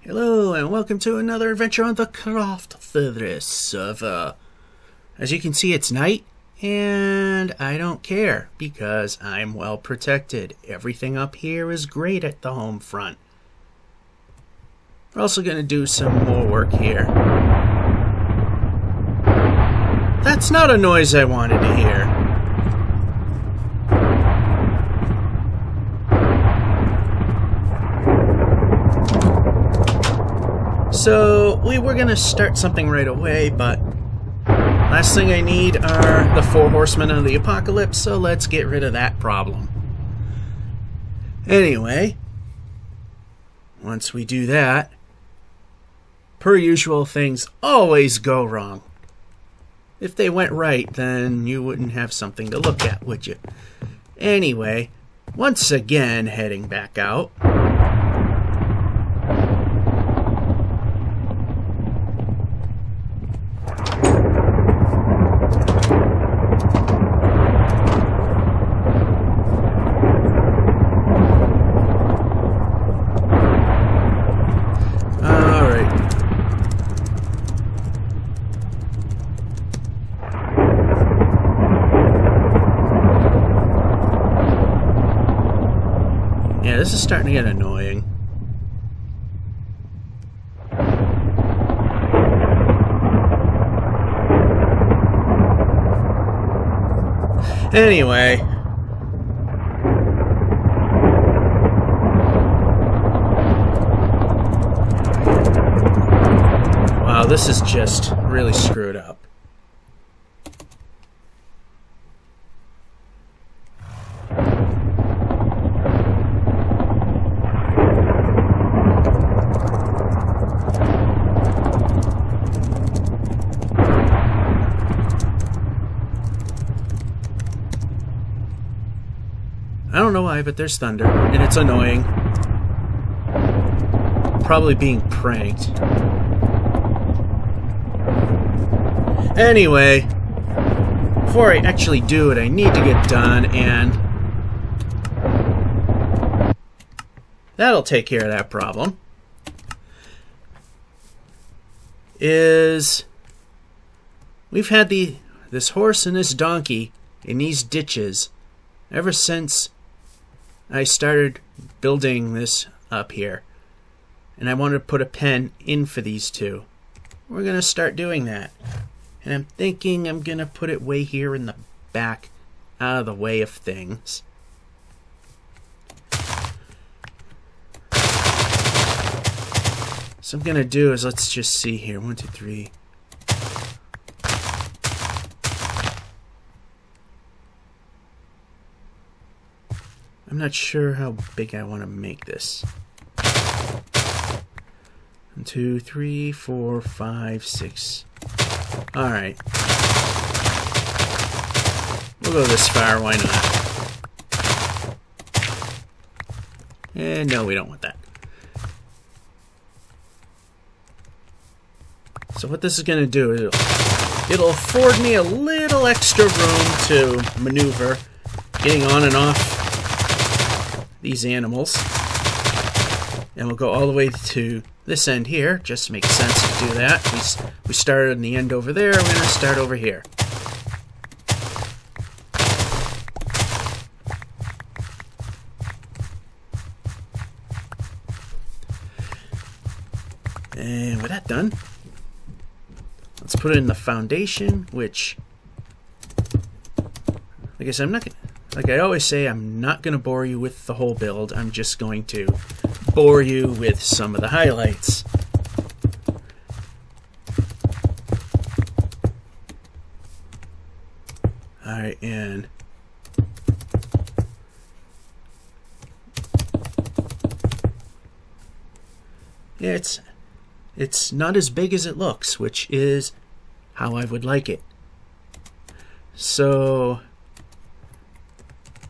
Hello and welcome to another adventure on the Craft Theater server. As you can see, it's night and I don't care because I'm well protected. Everything up here is great at the home front. We're also going to do some more work here. That's not a noise I wanted to hear. So, we were going to start something right away, but last thing I need are the 4 horsemen of the apocalypse, so let's get rid of that problem. Anyway, once we do that, per usual, things always go wrong. If they went right, then you wouldn't have something to look at, would you? Anyway, once again, heading back out. Yeah, this is starting to get annoying. Anyway. Wow, this is just really screwed up. I don't know why, but there's thunder, and it's annoying. Probably being pranked. Anyway, before I actually do it, I need to get done, and that'll take care of that problem. We've had this horse and this donkey in these ditches ever since I started building this up here. And I wanted to put a pen in for these two. We're going to start doing that. And I'm thinking I'm going to put it way here in the back, out of the way of things. So I'm going to do is, let's just see here. 1, 2, 3. I'm not sure how big I want to make this. 1, 2, 3, 4, 5, 6. Alright. We'll go this far, why not? And no, we don't want that. So what this is going to do, it'll afford me a little extra room to maneuver, getting on and off these animals. And we'll go all the way to this end here. Just makes sense to do that. We started in the end over there. We're going to start over here. And with that done, let's put it in the foundation, which, like I said, like I always say, I'm not going to bore you with the whole build. I'm just going to bore you with some of the highlights. Alright, and yeah, it's not as big as it looks, which is how I would like it. So,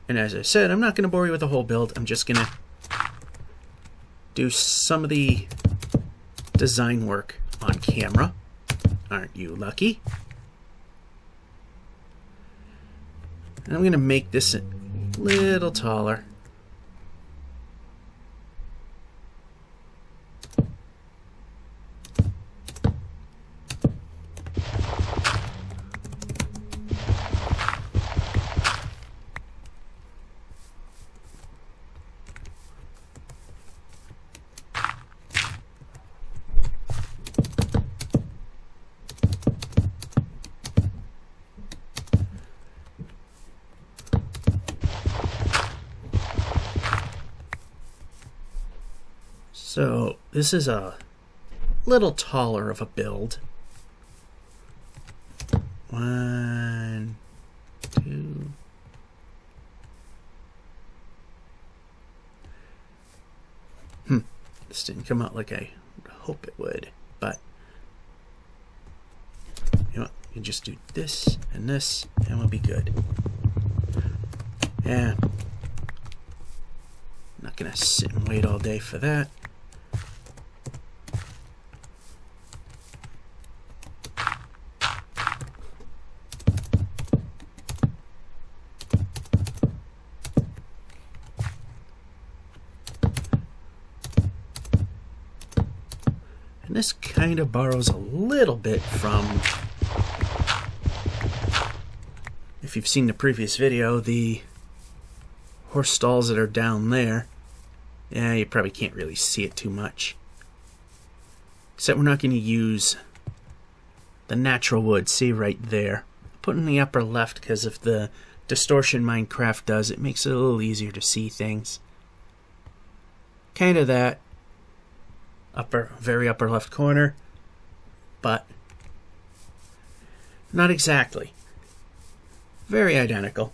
and as I said, I'm not going to bore you with the whole build. I'm just going to do some of the design work on camera. Aren't you lucky? And I'm going to make this a little taller. So this is a little taller of a build. 1, 2. This didn't come out like I hope it would, but you know what? You can just do this, and we'll be good. Yeah. Not gonna sit and wait all day for that. And this kind of borrows a little bit from, if you've seen the previous video, the horse stalls that are down there. Yeah, you probably can't really see it too much. Except we're not going to use the natural wood. See right there. Put in the upper left because of the distortion Minecraft does. It makes it a little easier to see things. Kind of that very upper left corner, but not exactly. Very identical.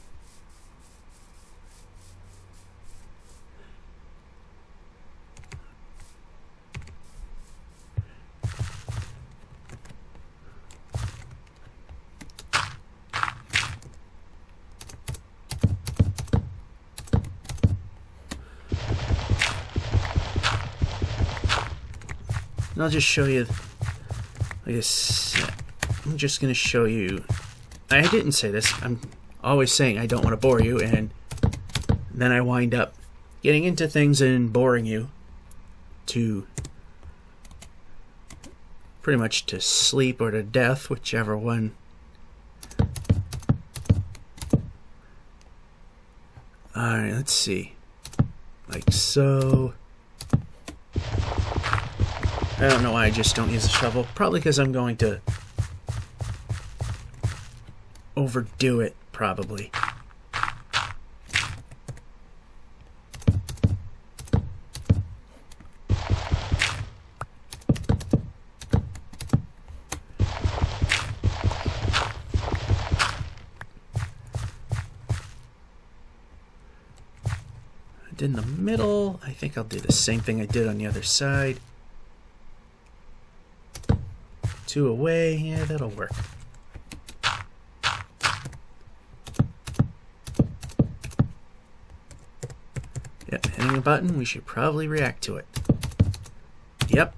And I'll just show you, like I said, I'm just going to show you, I didn't say this, I'm always saying I don't want to bore you, and then I wind up getting into things and boring you to pretty much to sleep or to death, whichever one. Alright, let's see. Like so. I don't know why I just don't use a shovel. Probably because I'm going to overdo it, probably. I did in the middle. I think I'll do the same thing I did on the other side. 2 away, yeah, that'll work. Yep, hitting a button, we should probably react to it. Yep.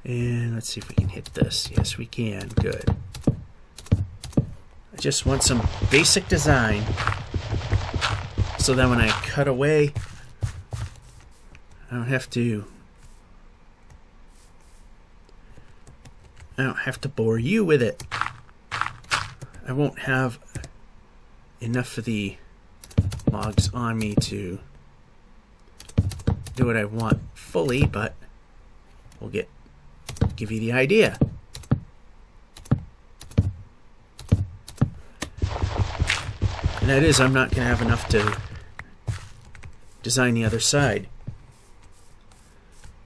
And let's see if we can hit this. Yes, we can. Good. I just want some basic design so that when I cut away, I don't have to bore you with it. I won't have enough of the logs on me to do what I want fully, but we'll give you the idea. And that is, I'm not going to have enough to design the other side.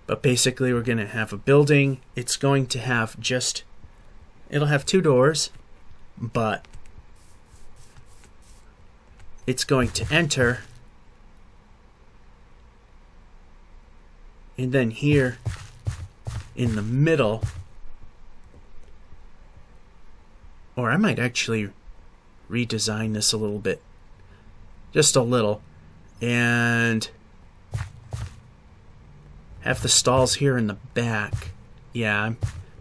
But basically we're going to have a building. It's going to have it'll have 2 doors, but it's going to enter. And then here in the middle, or I might actually redesign this a little bit. Just a little. And have the stalls here in the back. Yeah, I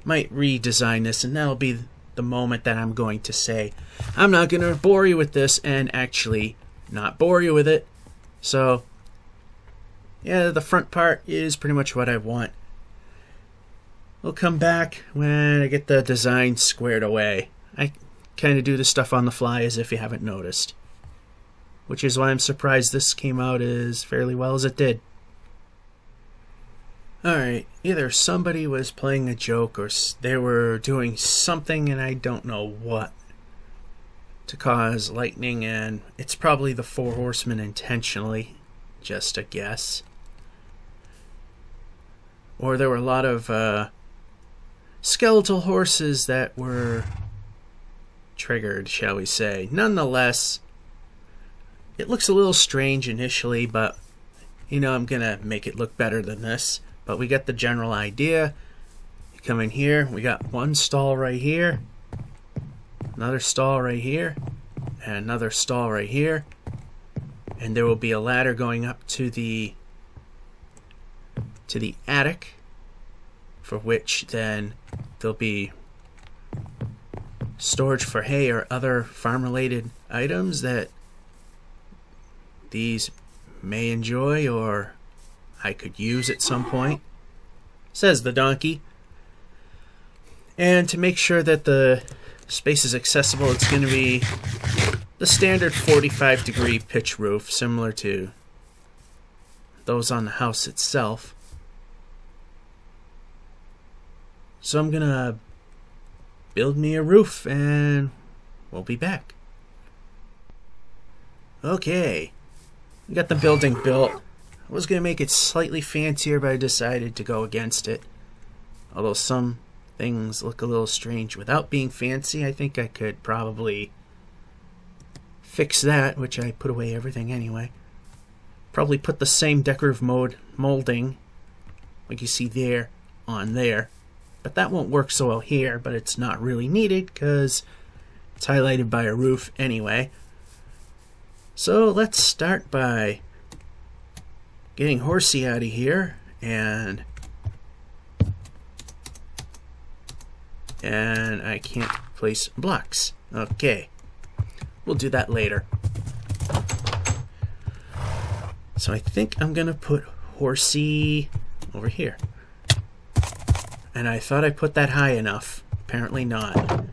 might redesign this, and that'll be the moment that I'm going to say, I'm not going to bore you with this, and actually not bore you with it. So, yeah, the front part is pretty much what I want. We'll come back when I get the design squared away. I kind of do this stuff on the fly as if you haven't noticed. Which is why I'm surprised this came out as fairly well as it did. Alright, either somebody was playing a joke or they were doing something and I don't know what to cause lightning, and it's probably the 4 horsemen intentionally, just a guess. or there were a lot of skeletal horses that were triggered, shall we say. Nonetheless, it looks a little strange initially, but you know, I'm gonna make it look better than this. But we get the general idea. You come in here, we got one stall right here, another stall right here, and another stall right here, and there will be a ladder going up to the attic, for which then there'll be storage for hay or other farm related items that these may enjoy or I could use at some point, says the donkey. And to make sure that the space is accessible, it's going to be the standard 45-degree pitch roof, similar to those on the house itself. So I'm going to build me a roof and we'll be back. Okay, we got the building built. I was going to make it slightly fancier, but I decided to go against it. Although some things look a little strange without being fancy, I think I could probably fix that, which I put away everything anyway. Probably put the same decorative molding, like you see there, on there. But that won't work so well here, but it's not really needed because it's highlighted by a roof anyway. So let's start by getting Horsey out of here, and I can't place blocks. Okay, we'll do that later. So I think I'm gonna put Horsey over here. And I thought I put that high enough. Apparently not.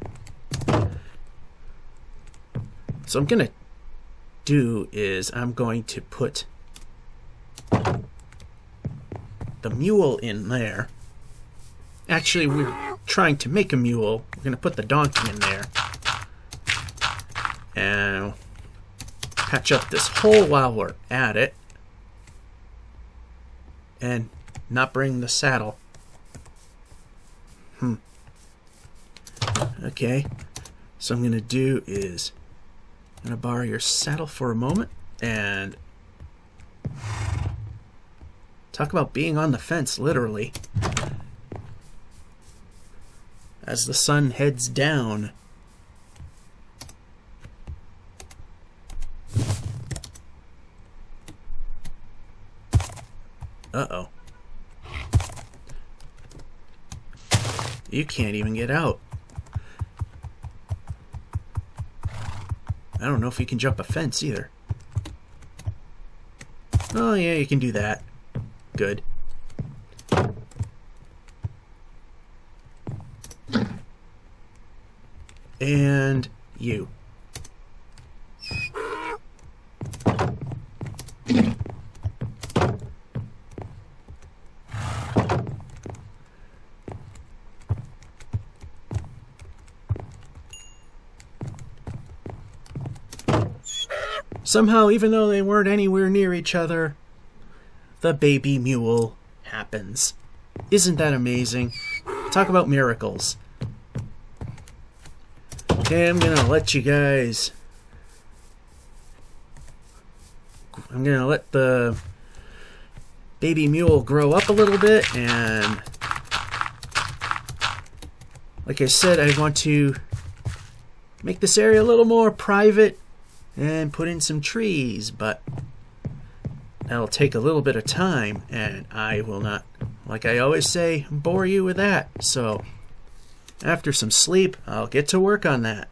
So I'm gonna do is I'm going to put the mule in there. Actually, we're trying to make a mule. We're gonna put the donkey in there. And patch up this hole while we're at it. And not bring the saddle. Okay, so I'm going to do is I'm going to borrow your saddle for a moment and talk about being on the fence, literally. As the sun heads down. Uh-oh. You can't even get out. I don't know if you can jump a fence either. Oh yeah, you can do that. Good. And you. Somehow, even though they weren't anywhere near each other, the baby mule happens. Isn't that amazing? Talk about miracles. Okay, I'm gonna let you guys... I'm gonna let the baby mule grow up a little bit, and like I said, I want to make this area a little more private and put in some trees, but that'll take a little bit of time, and I will not, like I always say, bore you with that. So after some sleep, I'll get to work on that.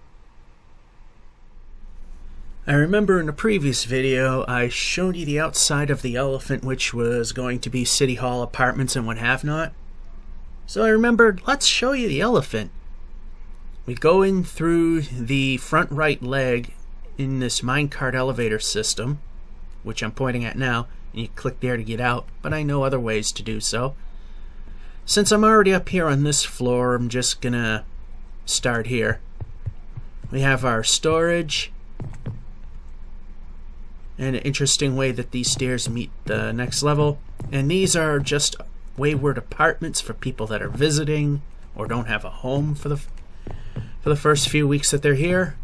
I remember in a previous video I showed you the outside of the elephant, which was going to be City Hall apartments and what have not. So I remembered, let's show you the elephant. We go in through the front right leg in this minecart elevator system, which I'm pointing at now, and you click there to get out, but I know other ways to do so. Since I'm already up here on this floor, I'm just gonna start here. We have our storage, and an interesting way that these stairs meet the next level, and these are just wayward apartments for people that are visiting or don't have a home for the first few weeks that they're here.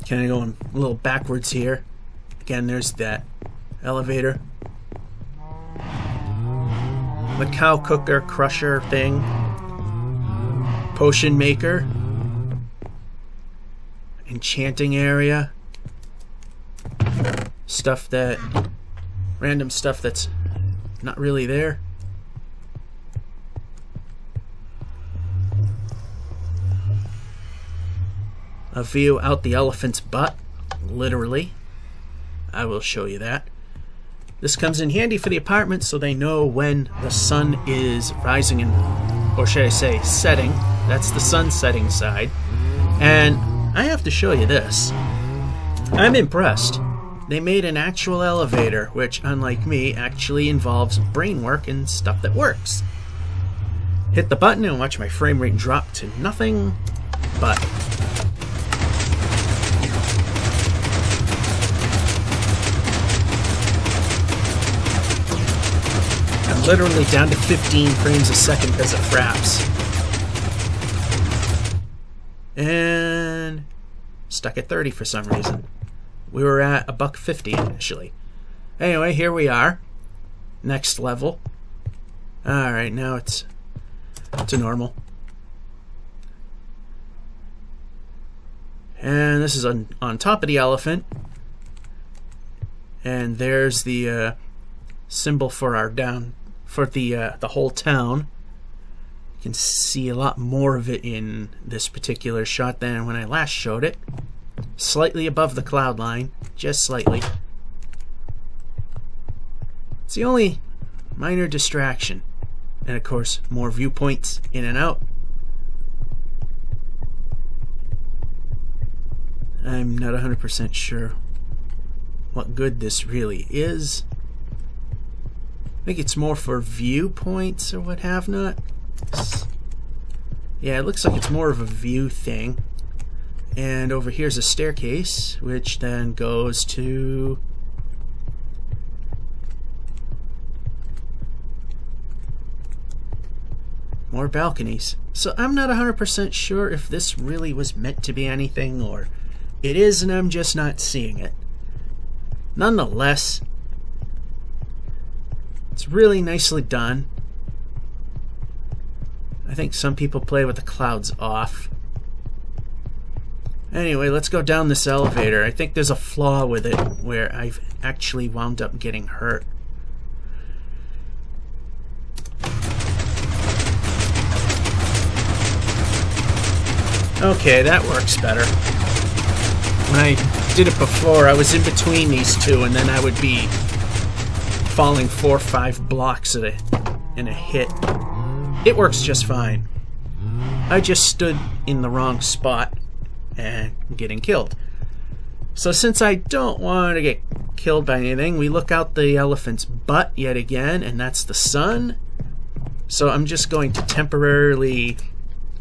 Kind of going a little backwards here. Again, there's that elevator. The cow cooker crusher thing. Potion maker. Enchanting area. Random stuff that's not really there. A view out the elephant's butt, literally. I will show you that. This comes in handy for the apartment so they know when the sun is rising or should I say setting. That's the sun setting side. And I have to show you this. I'm impressed. They made an actual elevator, which, unlike me, actually involves brain work and stuff that works. Hit the button and watch my frame rate drop to nothing but. I'm literally down to 15 frames a second because of fraps. And stuck at 30 for some reason. We were at $1.50 initially. Anyway, here we are. Next level. Alright, now it's to normal. And this is on top of the elephant. And there's the symbol for our the whole town. You can see a lot more of it in this particular shot than when I last showed it. Slightly above the cloud line, just slightly. It's the only minor distraction. And of course, more viewpoints in and out. I'm not 100% sure what good this really is. I think it's more for viewpoints or what have not. Yeah, it looks like it's more of a view thing. And over here's a staircase, which then goes to more balconies. So I'm not 100% sure if this really was meant to be anything, or it is and I'm just not seeing it. Nonetheless, it's really nicely done. I think some people play with the clouds off. Anyway, let's go down this elevator. I think there's a flaw with it where I've actually wound up getting hurt. Okay, that works better. When I did it before, I was in between these two, and then I would be falling 4 or 5 blocks in a hit. It works just fine. I just stood in the wrong spot and getting killed. So since I don't want to get killed by anything, we look out the elephant's butt yet again, and that's the sun. So I'm just going to temporarily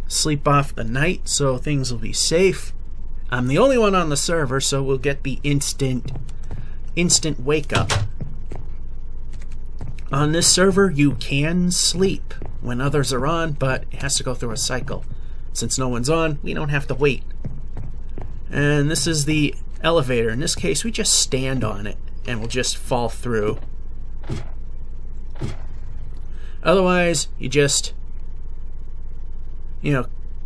sleep off the night so things will be safe. I'm the only one on the server, so we'll get the instant wake up. On this server, you can sleep when others are on, but it has to go through a cycle. Since no one's on, we don't have to wait. And this is the elevator. In this case, we just stand on it and we'll just fall through. Otherwise, you just,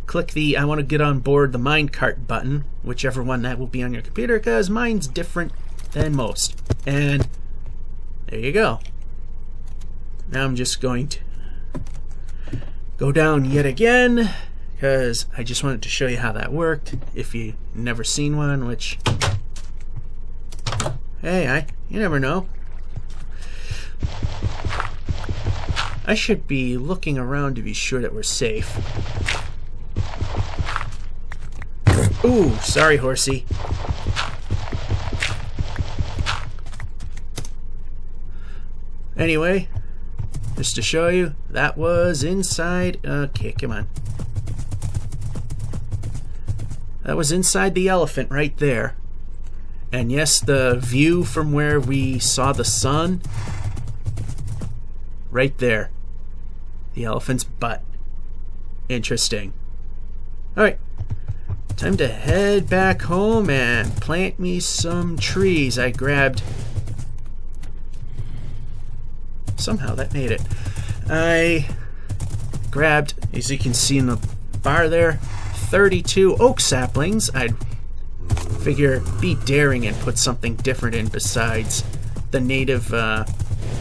click the I want to get on board the minecart button, whichever one that will be on your computer, because mine's different than most. And there you go. Now I'm just going to go down yet again, because I just wanted to show you how that worked. If you've never seen one, which, hey, you never know. I should be looking around to be sure that we're safe. Ooh, sorry, horsey. Anyway, just to show you, that was inside. Okay, come on. That was inside the elephant right there. And yes, the view from where we saw the sun, right there. The elephant's butt. Interesting. Alright. Time to head back home and plant me some trees. I grabbed... Somehow that made it. I grabbed, as you can see in the bar there, 32 oak saplings. I'd figure be daring and put something different in besides the native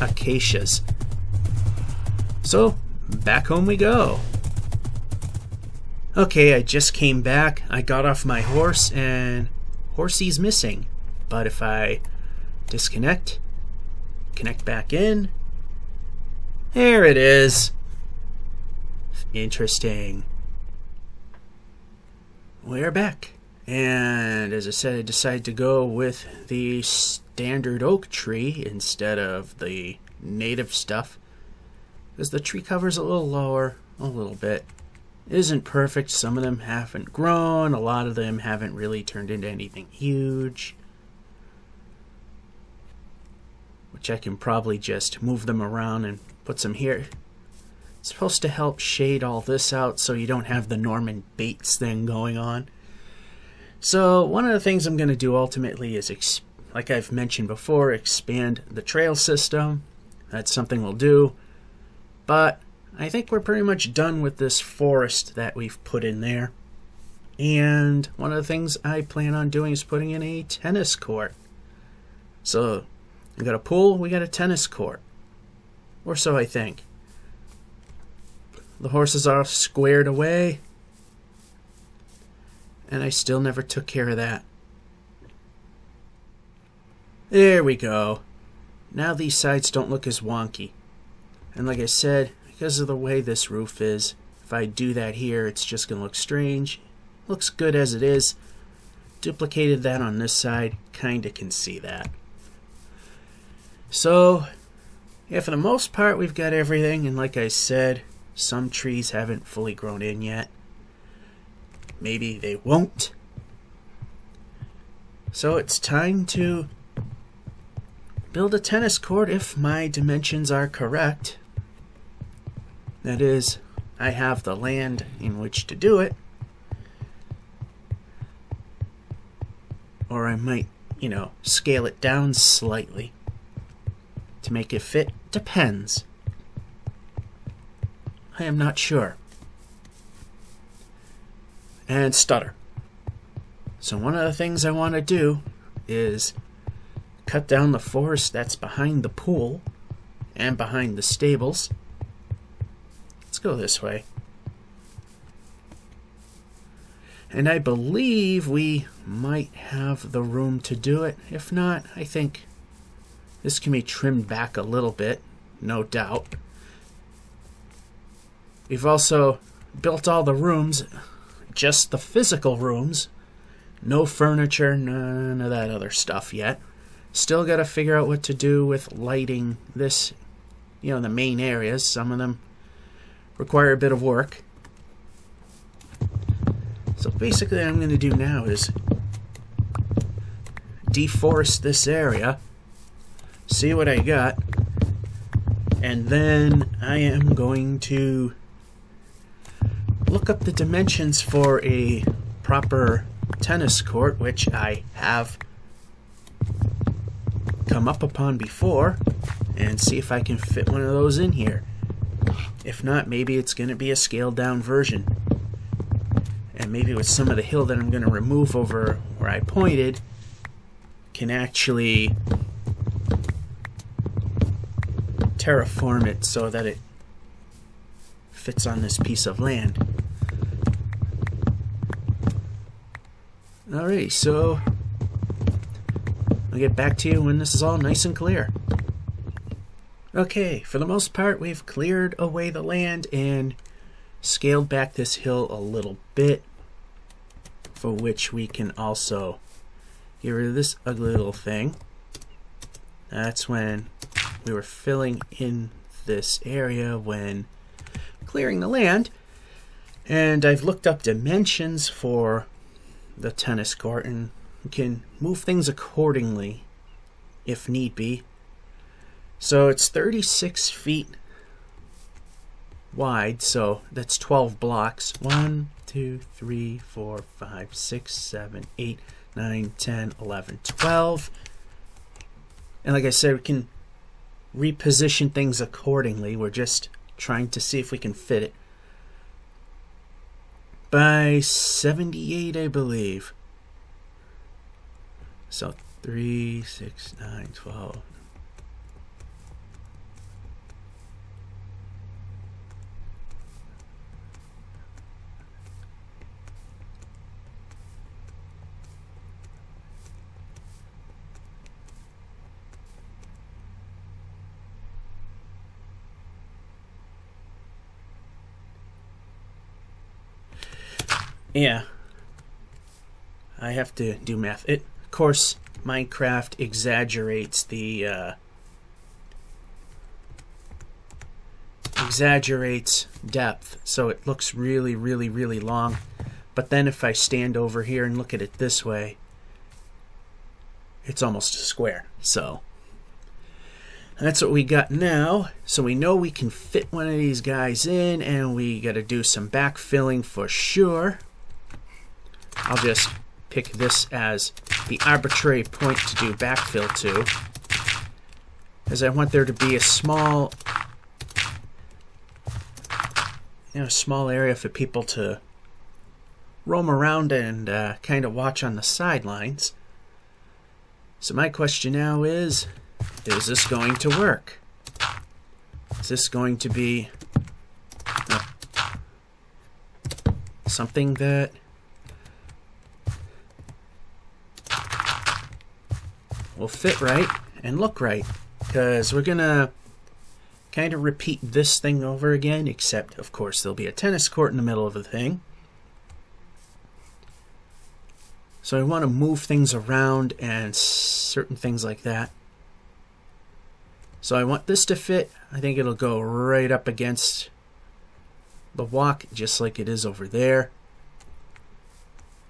acacias. So, back home we go. Okay, I just came back. I got off my horse and Horsey's missing. But if I disconnect, connect back in, there it is. Interesting. We're back. And as I said, I decided to go with the standard oak tree instead of the native stuff, because the tree cover's a little lower, a little bit. It isn't perfect. Some of them haven't grown. A lot of them haven't really turned into anything huge, which I can probably just move them around and put some here. It's supposed to help shade all this out so you don't have the Norman Bates thing going on. So one of the things I'm going to do ultimately is, like I've mentioned before, expand the trail system. That's something we'll do. But I think we're pretty much done with this forest that we've put in there. And one of the things I plan on doing is putting in a tennis court. So we got a pool, we got a tennis court. Or so I think. The horses are squared away. And I still never took care of that. There we go. Now these sides don't look as wonky. And like I said, because of the way this roof is, if I do that here, it's just going to look strange. Looks good as it is. Duplicated that on this side. Kinda can see that. So, yeah, for the most part, we've got everything. And like I said, some trees haven't fully grown in yet. Maybe they won't. So it's time to build a tennis court if my dimensions are correct. That is, I have the land in which to do it. Or I might, scale it down slightly to make it fit. Depends. I am not sure. And stutter. So one of the things I want to do is cut down the forest that's behind the pool and behind the stables. Let's go this way. And I believe we might have the room to do it. If not, I think this can be trimmed back a little bit, no doubt. We've also built all the rooms, just the physical rooms. No furniture, none of that other stuff yet. Still got to figure out what to do with lighting this, the main areas. Some of them require a bit of work. So basically what I'm going to do now is deforest this area, see what I got, and then I am going to look up the dimensions for a proper tennis court, which I have come up upon before, and see if I can fit one of those in here. If not, maybe it's going to be a scaled down version. And maybe with some of the hill that I'm going to remove over where I pointed, can actually terraform it so that it fits on this piece of land. Alright, so I'll get back to you when this is all nice and clear. Okay, for the most part we've cleared away the land and scaled back this hill a little bit, for which we can also get rid of this ugly little thing. That's when we were filling in this area when clearing the land, and I've looked up dimensions for the tennis court, and we can move things accordingly if need be. So it's 36 feet wide, so that's 12 blocks. 1, 2, 3, 4, 5, 6, 7, 8, 9, 10, 11, 12. And like I said, we can reposition things accordingly. We're just trying to see if we can fit it. By 78, I believe. So 3, 6, 9, 12. Yeah, I have to do math. Of course, Minecraft exaggerates the depth, so it looks really, really, really long. But then if I stand over here and look at it this way, it's almost a square. So that's what we got now. So we know we can fit one of these guys in, and we got to do some backfilling for sure. I'll just pick this as the arbitrary point to do backfill to, as I want there to be a small, small area for people to roam around and kind of watch on the sidelines. So my question now is this going to work? Is this going to be something that will fit right and look right? Because we're gonna kind of repeat this thing over again, except of course there'll be a tennis court in the middle of the thing. So I want to move things around and certain things like that. So I want this to fit. I think it'll go right up against the walk, just like it is over there,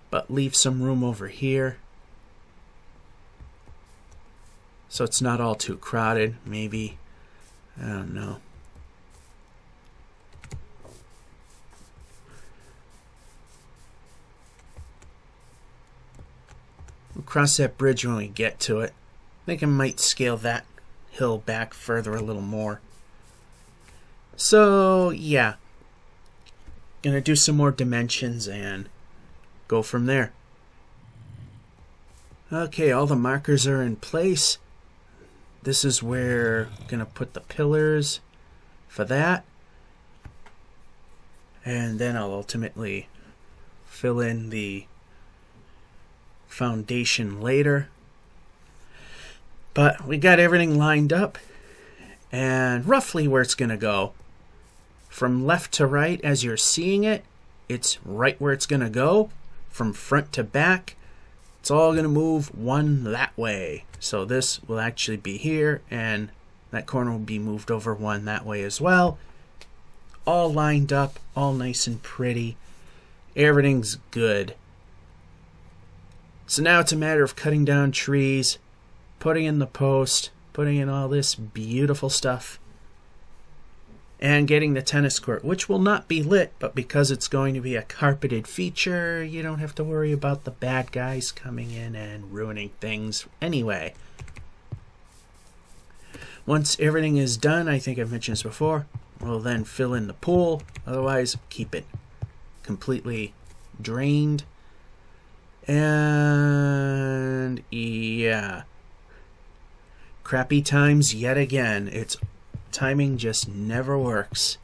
but leave some room over here so it's not all too crowded. Maybe, I don't know. We'll cross that bridge when we get to it. I think I might scale that hill back further a little more. So yeah, gonna do some more dimensions and go from there. Okay, all the markers are in place. This is where I'm gonna put the pillars for that, and then I'll ultimately fill in the foundation later. But we got everything lined up and roughly where it's gonna go. From left to right as you're seeing it, it's right where it's gonna go. From front to back, it's all gonna move one that way. So this will actually be here, and that corner will be moved over one that way as well. All lined up, all nice and pretty. Everything's good. So now it's a matter of cutting down trees, putting in the post, putting in all this beautiful stuff, and getting the tennis court, which will not be lit, but because it's going to be a carpeted feature, you don't have to worry about the bad guys coming in and ruining things anyway. Once everything is done, I think I've mentioned this before, we'll then fill in the pool. Otherwise, keep it completely drained. And yeah, crappy times yet again. It's timing just never works.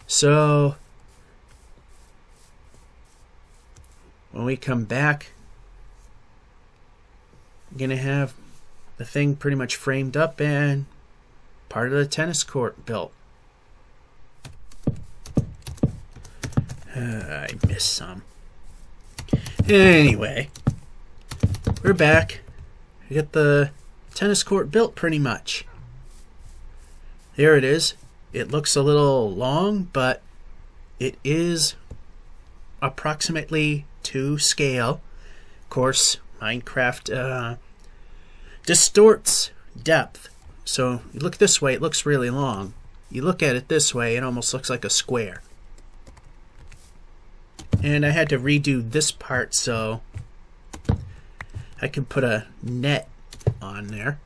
So when we come back, I'm gonna have the thing pretty much framed up and part of the tennis court built. I missed some. Anyway, we're back. We got the tennis court built pretty much. There it is. It looks a little long, but it is approximately to scale. Of course, Minecraft distorts depth. So you look this way, it looks really long. You look at it this way, it almost looks like a square. And I had to redo this part so I can put a net on there.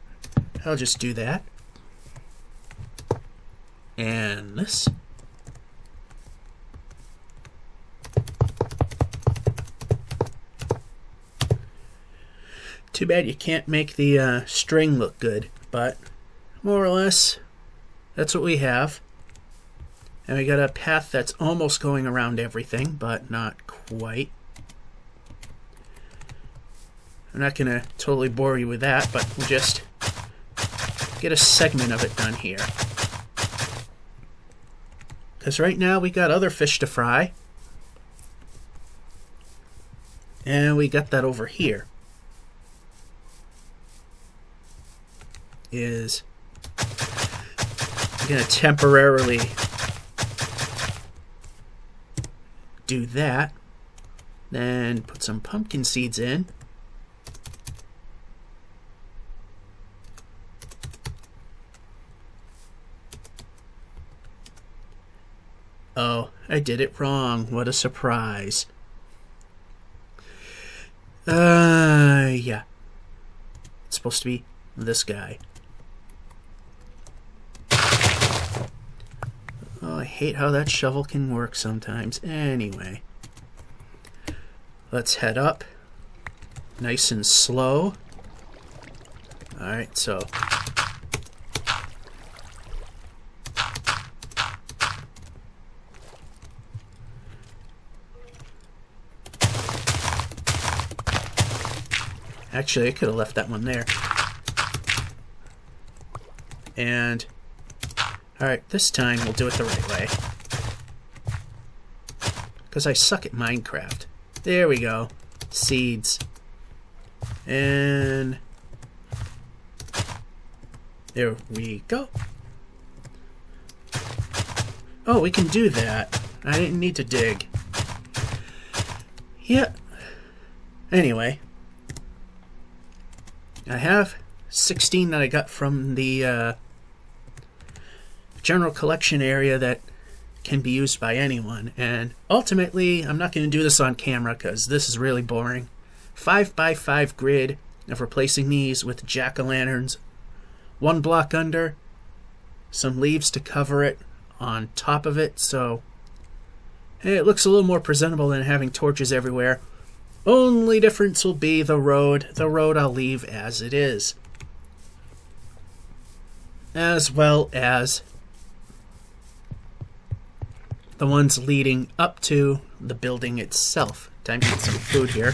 I'll just do that. And this. Too bad you can't make the string look good, but more or less that's what we have. And we got a path that's almost going around everything, but not quite. I'm not going to totally bore you with that, but we'll just get a segment of it done here. Because right now we got other fish to fry. And we got that over here. Is going to temporarily do that. Then put some pumpkin seeds in. Oh, I did it wrong. What a surprise. Yeah. It's supposed to be this guy. Oh, I hate how that shovel can work sometimes. Anyway. Let's head up. Nice and slow. Alright, so actually, I could have left that one there. And alright, this time we'll do it the right way. Because I suck at Minecraft. There we go. Seeds. And there we go. Oh, we can do that. I didn't need to dig. Yeah. Anyway. I have 16 that I got from the general collection area that can be used by anyone. And ultimately, I'm not going to do this on camera because this is really boring. 5x5 grid of replacing these with jack-o'-lanterns. 1 block under. Some leaves to cover it on top of it. So it looks a little more presentable than having torches everywhere. Only difference will be the road. The road I'll leave as it is. As well as the ones leading up to the building itself. Time to get some food here.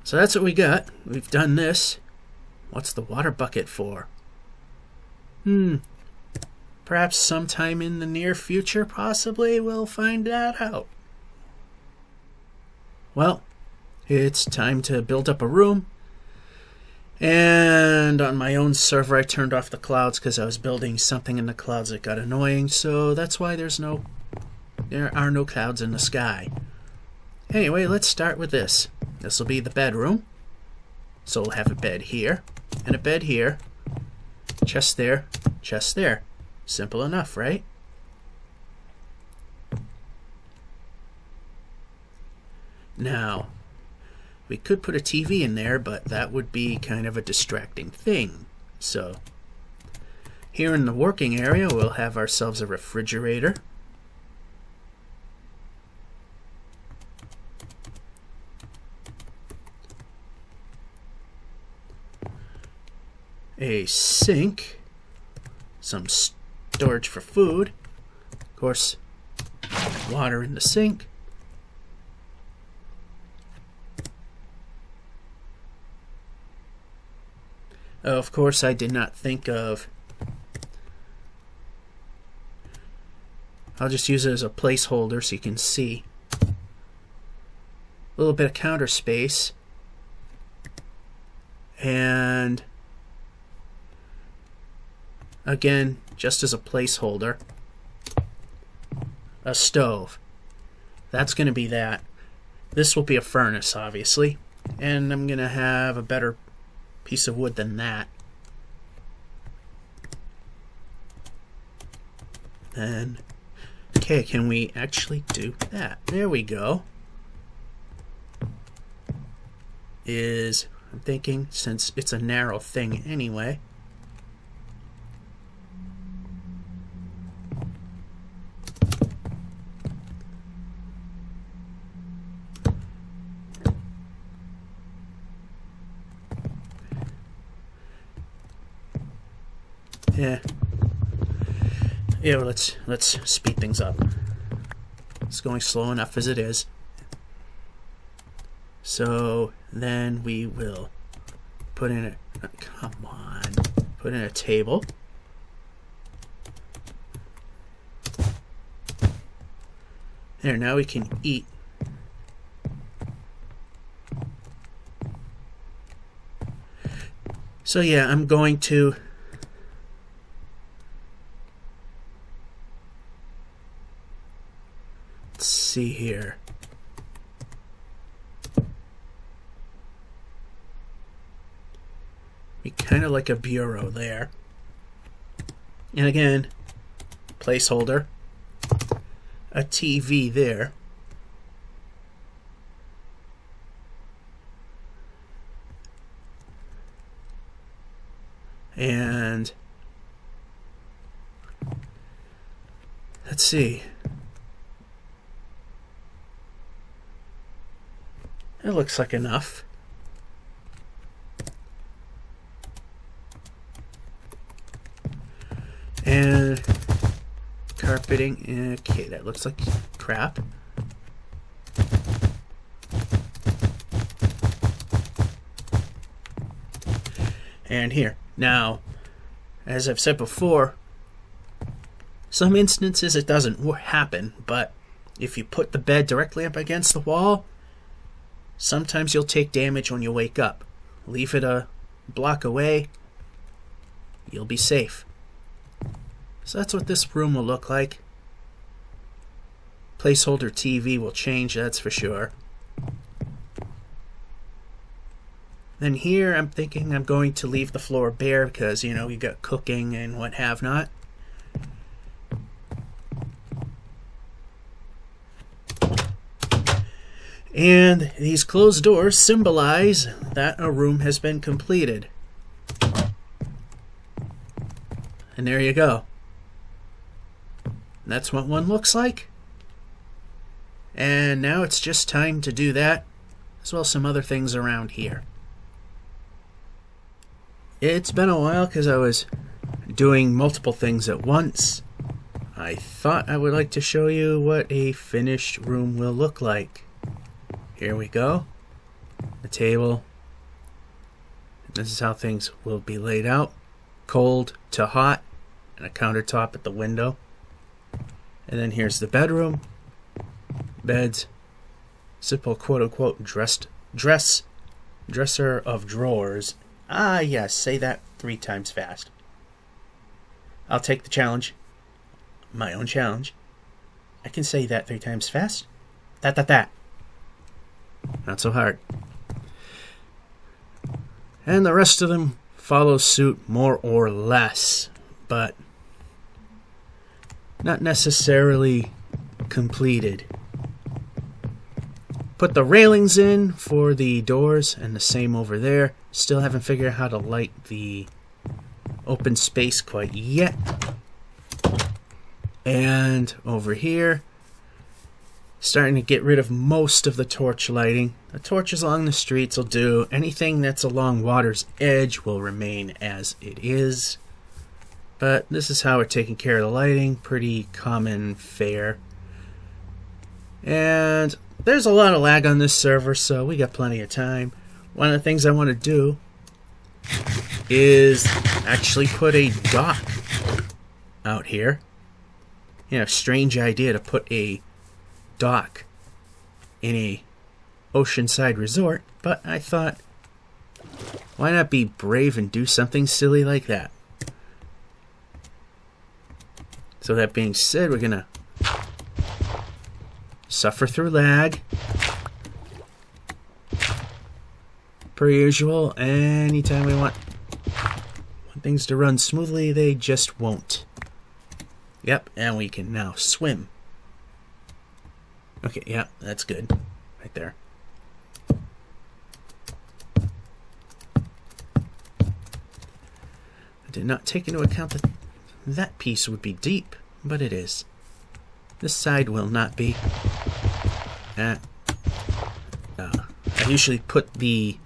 So that's what we got. We've done this. What's the water bucket for? Perhaps sometime in the near future, possibly, we'll find that out. Well, it's time to build up a room. And on my own server, I turned off the clouds because I was building something in the clouds that got annoying. So that's why there are no clouds in the sky. Anyway, let's start with this. This will be the bedroom. So we'll have a bed here and a bed here. Chest there, chest there. Simple enough, right? Now, we could put a TV in there, but that would be kind of a distracting thing. So, here in the working area, we'll have ourselves a refrigerator. A sink. Some storage for food. Of course, water in the sink. Of course, I did not think of... I'll just use it as a placeholder so you can see. A little bit of counter space. And again, just as a placeholder, a stove. that's going to be that. This will be a furnace, obviously. And I'm going to have a better piece of wood than that. And, okay, can we actually do that? There we go. I'm thinking, since it's a narrow thing anyway. Yeah, well, let's speed things up. It's going slow enough as it is. So then we will put in put in a table. There, now we can eat. So yeah, I'm going to see here. Be kind of like a bureau there. And again, placeholder, a TV there. And let's see. It looks like enough. And carpeting. Okay, that looks like crap. And here. Now, as I've said before, some instances it doesn't happen, but if you put the bed directly up against the wall, sometimes you'll take damage when you wake up. Leave it a block away, you'll be safe. So that's what this room will look like. Placeholder TV will change, that's for sure. Then here I'm thinking I'm going to leave the floor bare because, you know, you got cooking and what have not. And these closed doors symbolize that a room has been completed. And there you go. That's what one looks like. And now it's just time to do that, as well as some other things around here. It's been a while because I was doing multiple things at once. I thought I would like to show you what a finished room will look like. Here we go. The table. This is how things will be laid out. Cold to hot. And a countertop at the window. And then here's the bedroom. Beds. Simple quote-unquote dresser of drawers. Ah, yes. Say that 3 times fast. I'll take the challenge. My own challenge. I can say that 3 times fast. That. Not so hard. And the rest of them follow suit more or less, but not necessarily completed. Put the railings in for the doors and the same over there. Still haven't figured out how to light the open space quite yet. And over here, starting to get rid of most of the torch lighting. The torches along the streets will do. Anything that's along water's edge will remain as it is. But this is how we're taking care of the lighting. Pretty common fare. And there's a lot of lag on this server, so we got plenty of time. One of the things I want to do is actually put a dock out here. You know, strange idea to put a dock in a Oceanside resort, but I thought, why not be brave and do something silly like that? So that being said, we're gonna suffer through lag. Per usual, anytime we want things to run smoothly, they just won't. Yep, and we can now swim. Okay, yeah, that's good. Right there. I did not take into account that that piece would be deep, but it is. This side will not be. I usually put the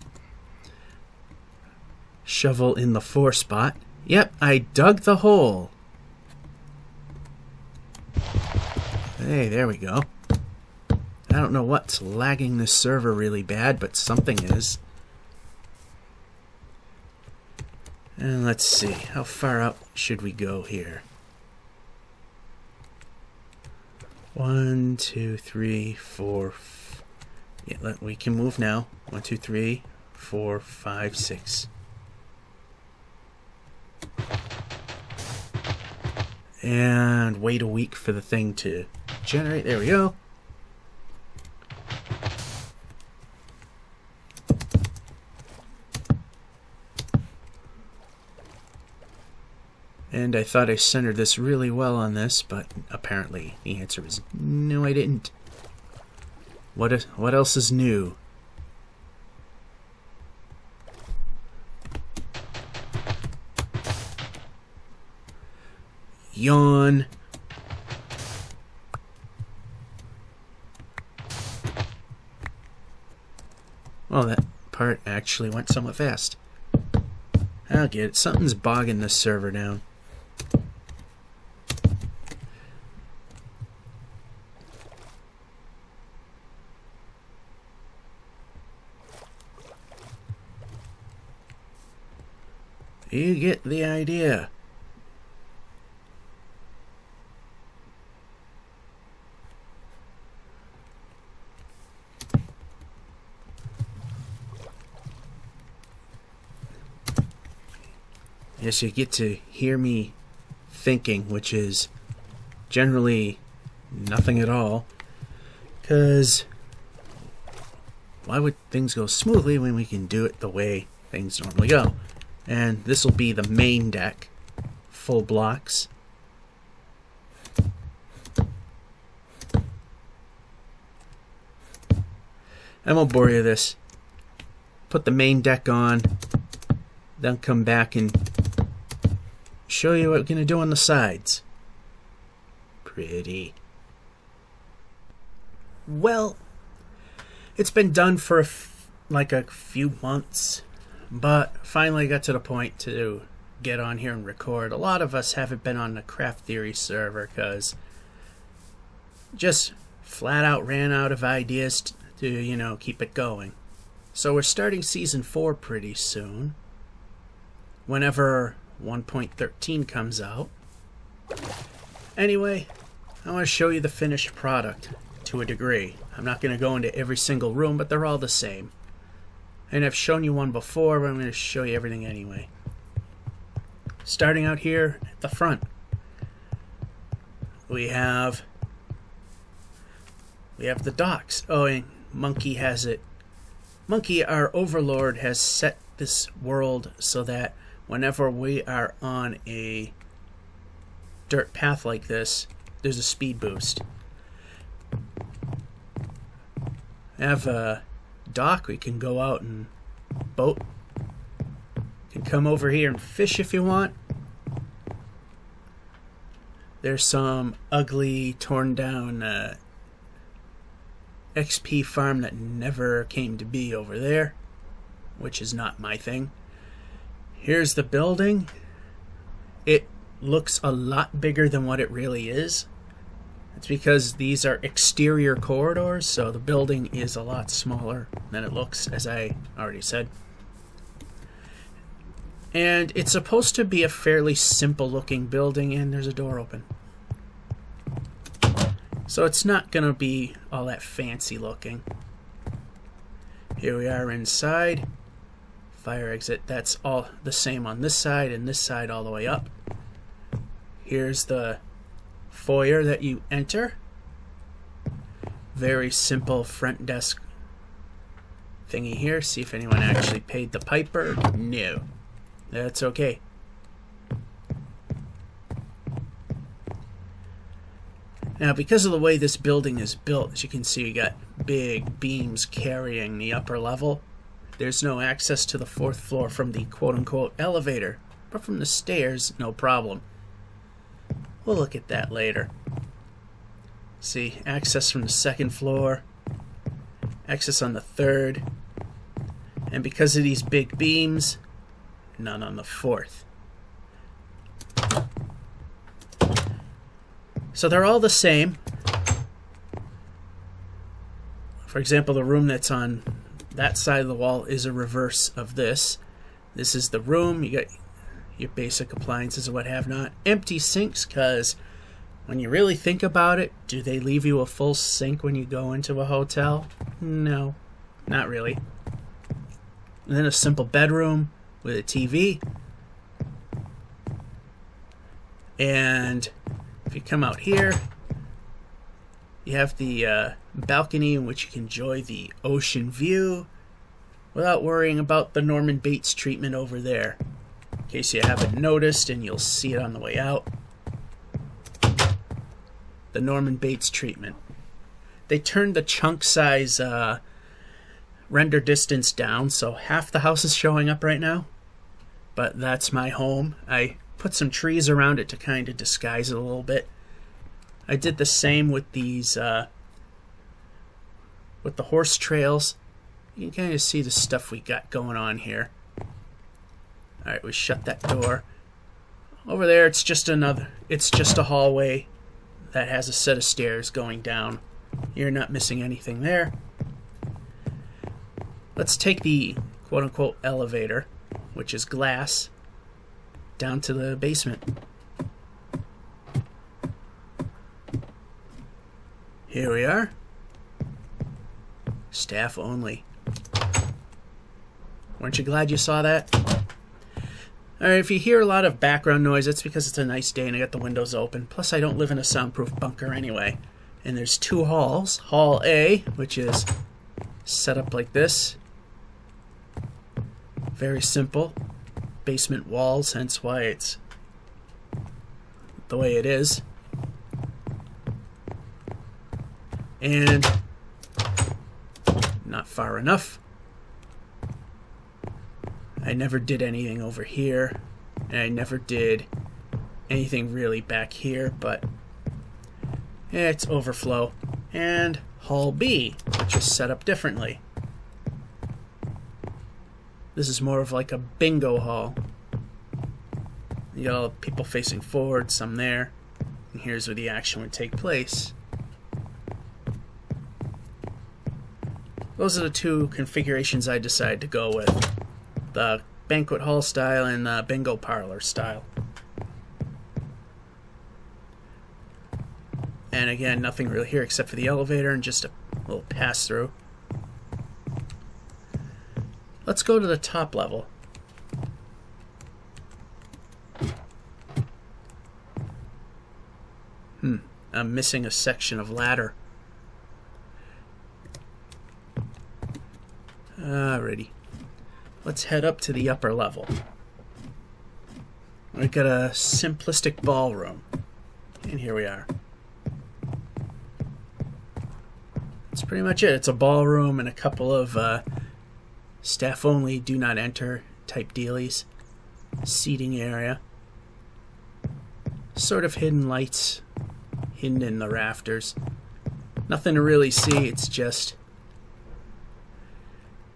shovel in the 4 spot. Yep, I dug the hole. Hey, there we go. I don't know what's lagging this server really bad, but something is. And let's see, how far out should we go here? 1, 2, 3, 4. Yeah, we can move now. 1, 2, 3, 4, 5, 6. And wait a week for the thing to generate. There we go. And I thought I centered this really well on this, but apparently the answer is no, I didn't. What else is new? Yawn. Well, that part actually went somewhat fast. I'll get it. Something's bogging this server down. You get the idea. Yes, you get to hear me thinking, which is generally nothing at all. Because why would things go smoothly when we can do it the way things normally go? And this will be the main deck, full blocks. I won't bore you with this. Put the main deck on, then come back and show you what we're going to do on the sides. Pretty. Well, it's been done for like a few months. But finally got to the point to get on here and record. A lot of us haven't been on the Craft Theory server because just flat out ran out of ideas to, you know, keep it going. So we're starting Season 4 pretty soon. Whenever 1.13 comes out. Anyway, I want to show you the finished product to a degree. I'm not going to go into every single room, but they're all the same. And I've shown you one before, but I'm going to show you everything anyway. Starting out here at the front, we have the docks. Oh, and Monkey has it. Monkey, our overlord, has set this world so that whenever we are on a dirt path like this, there's a speed boost. I have a dock. We can go out and boat. You can come over here and fish if you want. There's some ugly, torn down XP farm that never came to be over there, which is not my thing. Here's the building. It looks a lot bigger than what it really is. It's because these are exterior corridors, so the building is a lot smaller than it looks, as I already said. And it's supposed to be a fairly simple looking building, and there's a door open. So it's not going to be all that fancy looking. Here we are inside. Fire exit, that's all the same on this side and this side all the way up. Here's the foyer that you enter. very simple front desk thingy here. See if anyone actually paid the piper. No. That's okay. Now, because of the way this building is built, as you can see, we got big beams carrying the upper level. There's no access to the 4th floor from the quote-unquote elevator, but from the stairs, no problem. We'll look at that later. See, access from the 2nd floor, access on the 3rd, and because of these big beams, none on the 4th. So they're all the same. For example, the room that's on that side of the wall is a reverse of this. This is the room. You got your basic appliances and what have not. Empty sinks, because when you really think about it, do they leave you a full sink when you go into a hotel? No, not really. And then a simple bedroom with a TV. And if you come out here, you have the balcony in which you can enjoy the ocean view without worrying about the Norman Bates treatment over there. In case you haven't noticed, and you'll see it on the way out. The Norman Bates treatment. They turned the chunk size render distance down, so half the house is showing up right now. But that's my home. I put some trees around it to kind of disguise it a little bit. I did the same with these, with the horse trails. You can kind of see the stuff we got going on here. Alright, we shut that door. Over there, it's just a hallway that has a set of stairs going down. You're not missing anything there. Let's take the quote-unquote elevator, which is glass, down to the basement. Here we are. Staff only. Weren't you glad you saw that? Alright, if you hear a lot of background noise, it's because it's a nice day and I got the windows open. Plus, I don't live in a soundproof bunker anyway. And there's 2 halls. Hall A, which is set up like this. Very simple. Basement walls, hence why it's the way it is. And not far enough. I never did anything over here, and I never did anything really back here, but it's overflow. And Hall B, which is set up differently. This is more of like a bingo hall. You got all the people facing forward, some there, and here's where the action would take place. Those are the 2 configurations I decided to go with. The banquet hall style and the bingo parlor style. And again, nothing really here except for the elevator and just a little pass-through. Let's go to the top level. I'm missing a section of ladder. Alrighty. Let's head up to the upper level. We've got a simplistic ballroom. And here we are. That's pretty much it. It's a ballroom and a couple of staff only, do not enter type dealies. Seating area. Sort of hidden lights. Hidden in the rafters. Nothing to really see, it's just...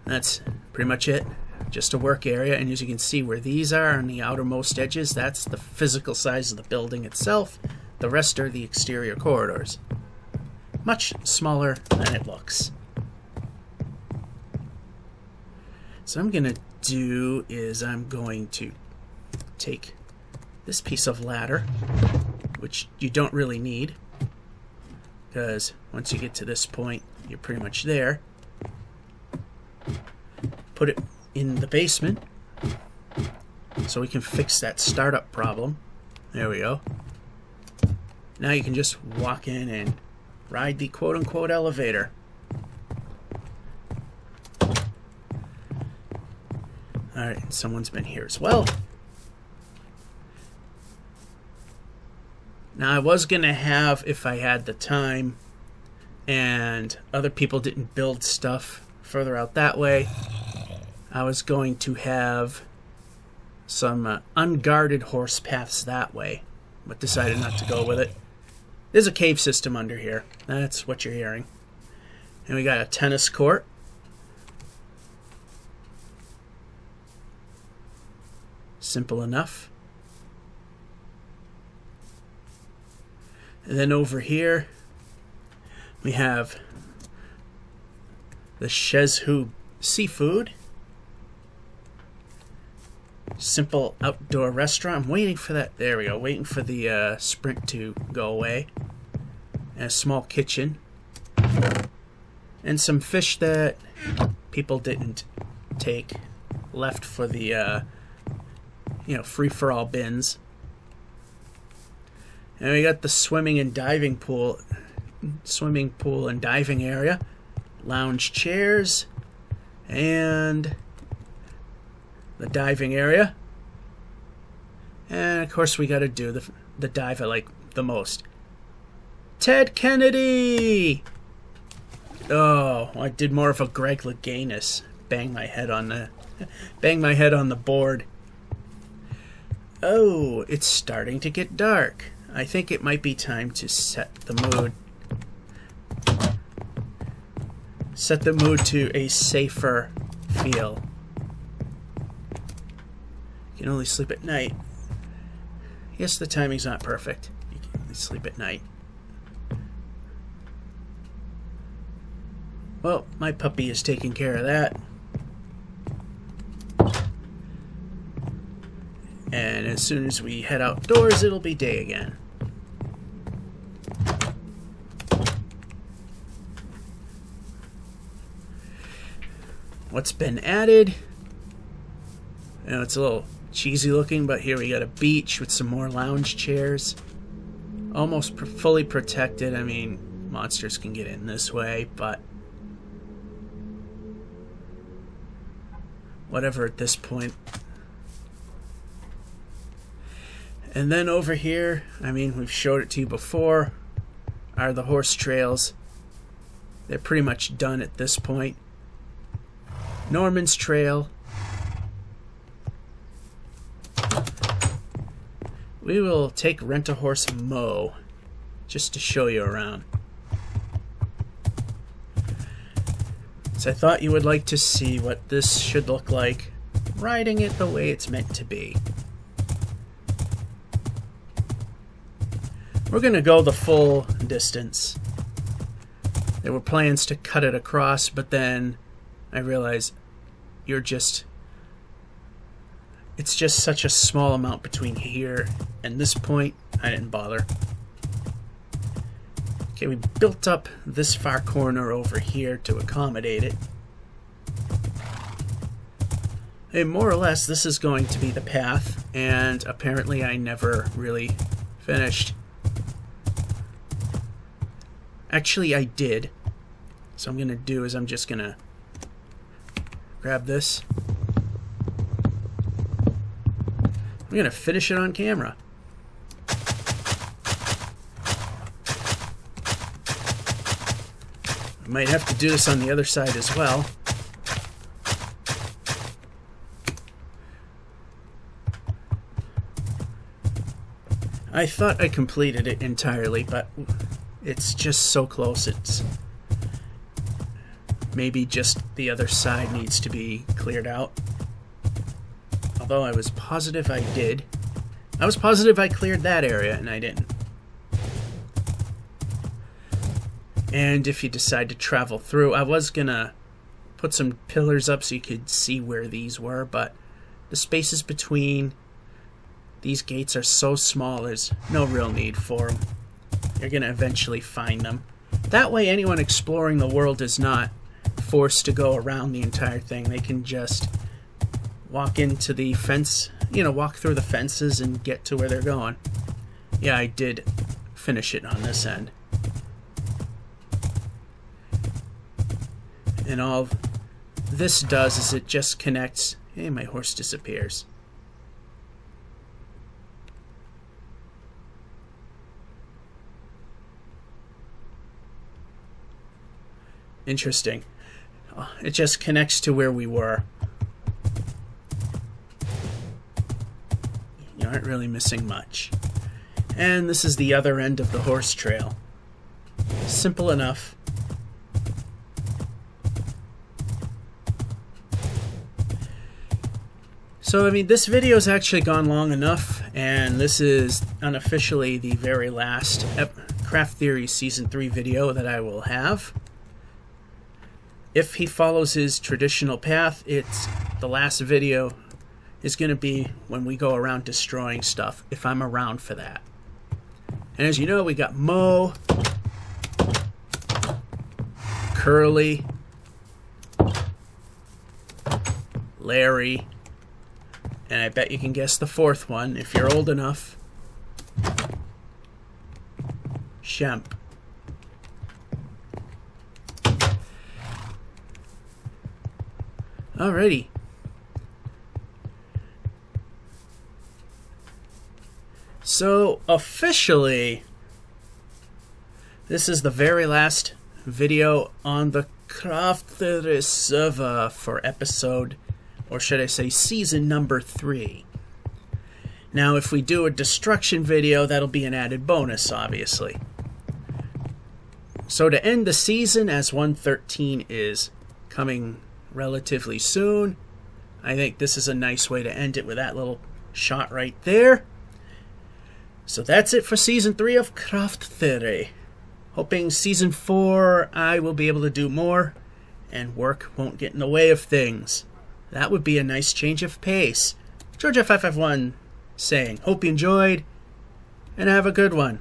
That's pretty much it. Just a work area, and as you can see where these are on the outermost edges, that's the physical size of the building itself. The rest are the exterior corridors. Much smaller than it looks. So what I'm going to do is I'm going to take this piece of ladder, which you don't really need, because once you get to this point, you're pretty much there. Put it in the basement so we can fix that startup problem. There we go. Now you can just walk in and ride the quote-unquote elevator. Alright, someone's been here as well. Now, I was going to have, if I had the time, and other people didn't build stuff further out that way, I was going to have some unguarded horse paths that way, but decided not to go with it. There's a cave system under here. That's what you're hearing. And we got a tennis court. Simple enough. And then over here, we have the Shezhu Seafood. Simple outdoor restaurant. I'm waiting for that. There we go. Waiting for the sprint to go away. And a small kitchen. And some fish that people didn't take. Left for the, free-for-all bins. And we got the swimming and diving pool. Swimming pool and diving area. Lounge chairs. And the diving area. And of course we got to do the dive I like the most. Ted Kennedy! Oh, I did more of a Greg Louganis. Bang my head on the board. Oh, it's starting to get dark. I think it might be time to set the mood. Set the mood to a safer feel. You can only sleep at night. Yes, the timing's not perfect. You can only sleep at night. Well, my puppy is taking care of that. And as soon as we head outdoors, it'll be day again. What's been added? You know, it's a little cheesy looking, but here we got a beach with some more lounge chairs. Almost fully protected. I mean, monsters can get in this way, but whatever at this point. And then over here, I mean, we've showed it to you before, are the horse trails. They're pretty much done at this point. Norman's Trail. We will take Rent-A-Horse Mo just to show you around. So I thought you would like to see what this should look like riding it the way it's meant to be. We're going to go the full distance. There were plans to cut it across, but then I realized it's just such a small amount between here and this point, I didn't bother. Okay, we built up this far corner over here to accommodate it. Hey, more or less, this is going to be the path, and apparently I never really finished. Actually, I did. So I'm going to do is I'm just going to grab this. I'm going to finish it on camera. I might have to do this on the other side as well. I thought I completed it entirely, but it's just so close. It's maybe just the other side needs to be cleared out. Although I was positive I did. I was positive I cleared that area, and I didn't. And if you decide to travel through, I was gonna put some pillars up so you could see where these were, but the spaces between these gates are so small, there's no real need for them. You're gonna eventually find them. That way anyone exploring the world is not forced to go around the entire thing. They can just walk into the fence, walk through the fences and get to where they're going. Yeah, I did finish it on this end. And all this does is it just connects. Hey, my horse disappears. Interesting. It just connects to where we were. You aren't really missing much. And this is the other end of the horse trail. Simple enough. So, I mean, this video's actually gone long enough, and this is unofficially the very last Craft Theory Season 3 video that I will have. If he follows his traditional path, it's the last video is going to be when we go around destroying stuff, if I'm around for that. And as you know, we got Mo, Curly, Larry, and I bet you can guess the fourth one if you're old enough. Shemp. Alrighty. So, officially, this is the very last video on the Craft Theory server for episode, or should I say season number 3. Now, if we do a destruction video, that'll be an added bonus, obviously. So to end the season, as 113 is coming relatively soon, I think this is a nice way to end it with that little shot right there. So that's it for Season 3 of Craft Theory. Hoping Season 4 I will be able to do more, and work won't get in the way of things. That would be a nice change of pace. Georgia551 saying, hope you enjoyed, and have a good one.